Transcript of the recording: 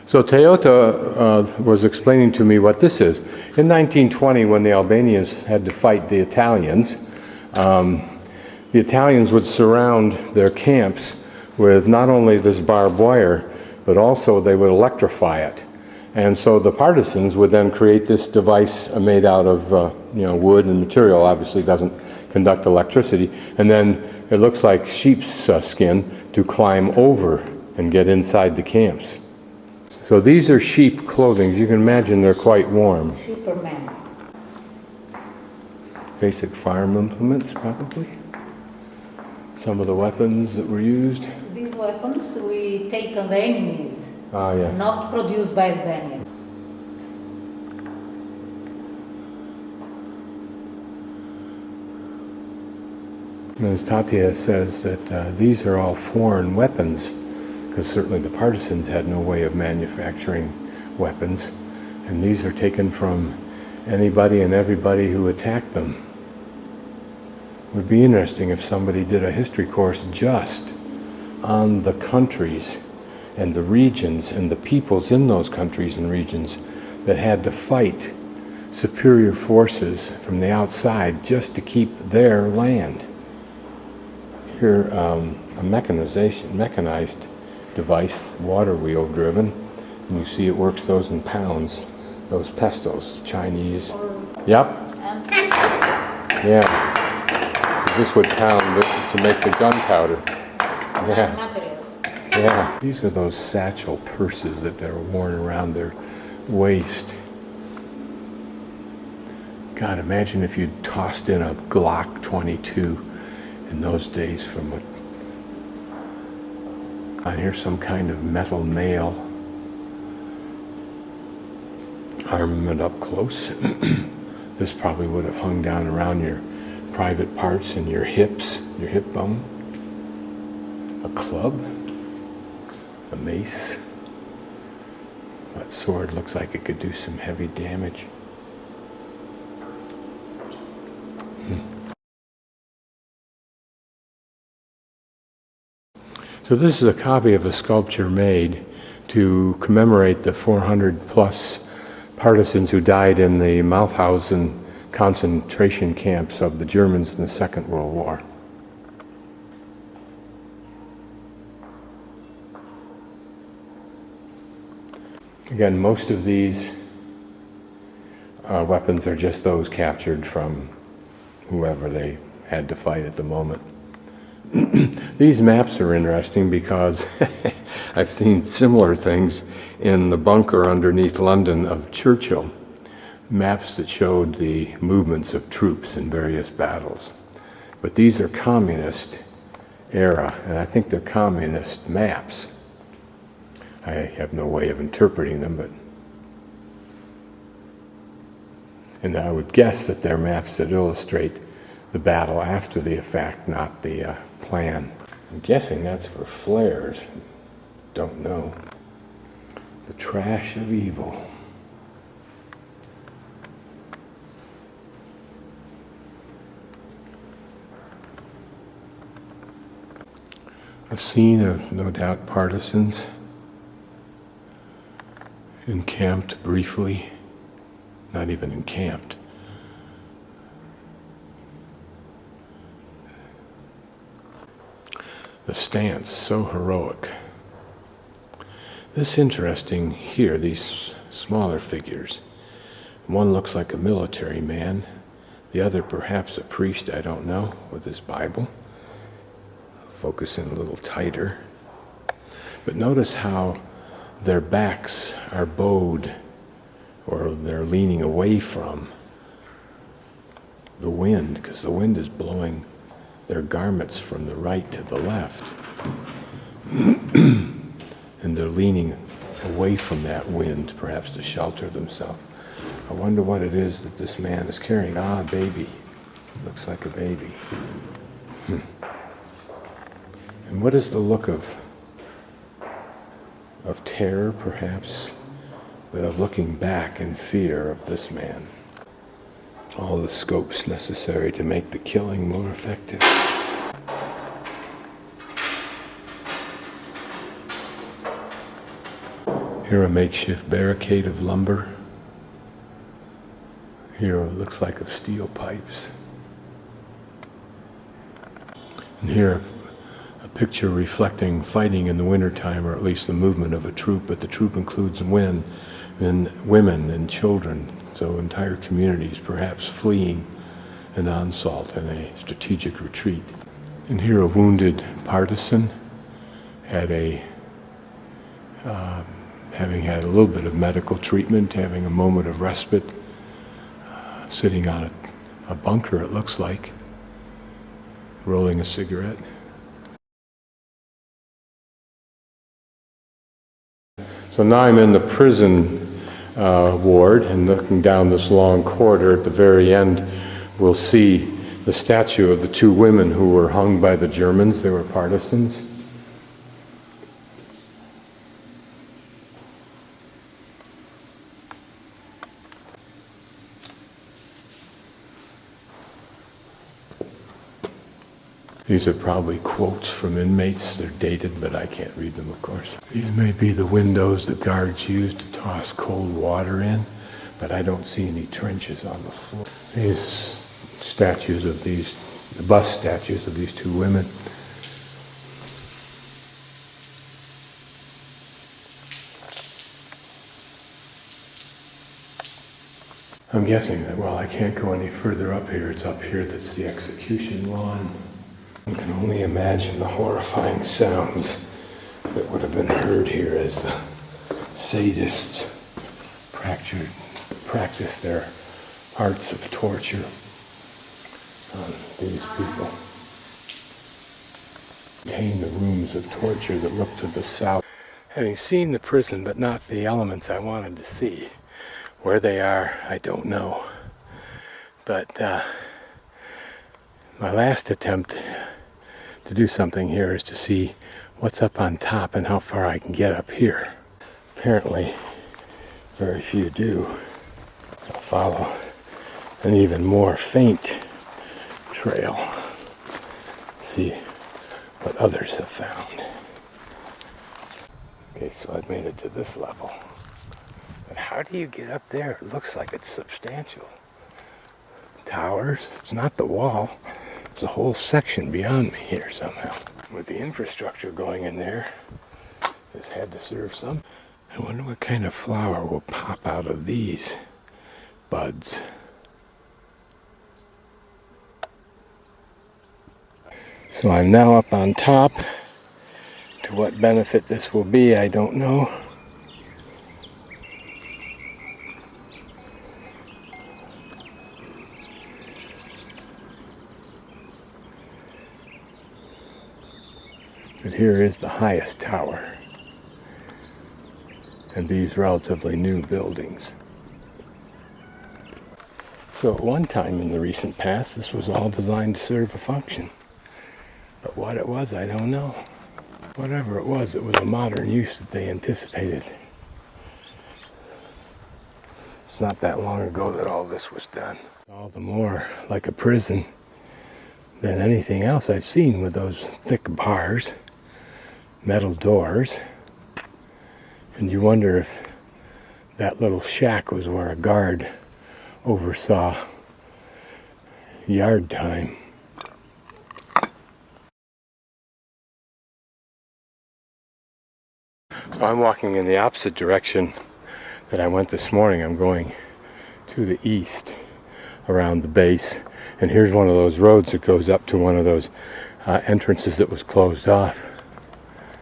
So Toyota was explaining to me what this is. In 1920, when the Albanians had to fight the Italians would surround their camps with not only this barbed wire, but also they would electrify it. And so the partisans would then create this device made out of wood and material, obviously doesn't conduct electricity, and then it looks like sheep's skin to climb over and get inside the camps. So these are sheep clothing. You can imagine they're quite warm. Superman. Basic farm implements, probably. Some of the weapons that were used. These weapons we take on the enemies, Yes. not produced by Albania. Ms. Tatia says that these are all foreign weapons, because certainly the partisans had no way of manufacturing weapons, and these are taken from anybody and everybody who attacked them. It would be interesting if somebody did a history course just on the countries and the regions and the peoples in those countries and regions that had to fight superior forces from the outside just to keep their land. Here, a mechanized device, water wheel driven, and you see it works those in pounds, those pestos, Chinese. Yep. Yeah. This would pound it to make the gunpowder. Yeah. Yeah. These are those satchel purses that are worn around their waist. God, imagine if you'd tossed in a Glock 22 in those days from a... here's some kind of metal nail. Armament up close. This probably would have hung down around your private parts and your hips, your hip bone. A club. A mace. That sword looks like it could do some heavy damage. So this is a copy of a sculpture made to commemorate the 400 plus partisans who died in the Mauthhausen concentration camps of the Germans in the Second World War. Again, most of these weapons are just those captured from whoever they had to fight at the moment. These maps are interesting because I've seen similar things in the bunker underneath London of Churchill. Maps that showed the movements of troops in various battles. But these are communist era, and I think they're communist maps. I have no way of interpreting them, and I would guess that they're maps that illustrate the battle after the fact, not the plan. I'm guessing that's for flares. Don't know. The trash of evil. A scene of, no doubt, partisans encamped briefly, not even encamped. The stance, so heroic. This interesting here, these smaller figures. One looks like a military man, the other perhaps a priest, I don't know, with his Bible. Focus in a little tighter. But notice how their backs are bowed, or they're leaning away from the wind, because the wind is blowing their garments from the right to the left. And they're leaning away from that wind, perhaps to shelter themselves. I wonder what it is that this man is carrying. Ah, a baby. Looks like a baby. And what is the look of terror, perhaps, but of looking back in fear of this man? All the scopes necessary to make the killing more effective. Here a makeshift barricade of lumber. Here it looks like of steel pipes. And here a picture reflecting fighting in the wintertime, or at least the movement of a troop, but the troop includes men and women and children, so entire communities perhaps fleeing an onslaught and a strategic retreat. And here a wounded partisan had having had a little bit of medical treatment, having a moment of respite, sitting on a bunker, it looks like, rolling a cigarette. So now I'm in the prison ward, and looking down this long corridor, at the very end we'll see the statue of the two women who were hung by the Germans. They were partisans. These are probably quotes from inmates. They're dated, but I can't read them, of course. These may be the windows the guards used to toss cold water in, but I don't see any trenches on the floor. These statues of the bust statues of these two women. I'm guessing that, well, I can't go any further up here. It's up here that's the execution lawn. I can only imagine the horrifying sounds that would have been heard here as the sadists practiced their arts of torture on these people. Contain the rooms of torture that look to the south. Having seen the prison, but not the elements I wanted to see, where they are, I don't know. But my last attempt to do something here is to see what's up on top and how far I can get up here. Apparently, very few do. I'll follow an even more faint trail. See what others have found. Okay, so I've made it to this level. But how do you get up there? It looks like it's substantial. Towers, it's not the wall. There's a whole section beyond me here somehow. With the infrastructure going in there, this had to serve some. I wonder what kind of flower will pop out of these buds. So I'm now up on top. To what benefit this will be, I don't know. But here is the highest tower, and these relatively new buildings. So at one time in the recent past, this was all designed to serve a function. But what it was, I don't know. Whatever it was a modern use that they anticipated. It's not that long ago that all this was done. All the more like a prison than anything else I've seen, with those thick bars, metal doors, and you wonder if that little shack was where a guard oversaw yard time. So I'm walking in the opposite direction that I went this morning. I'm going to the east around the base, and here's one of those roads that goes up to one of those entrances that was closed off.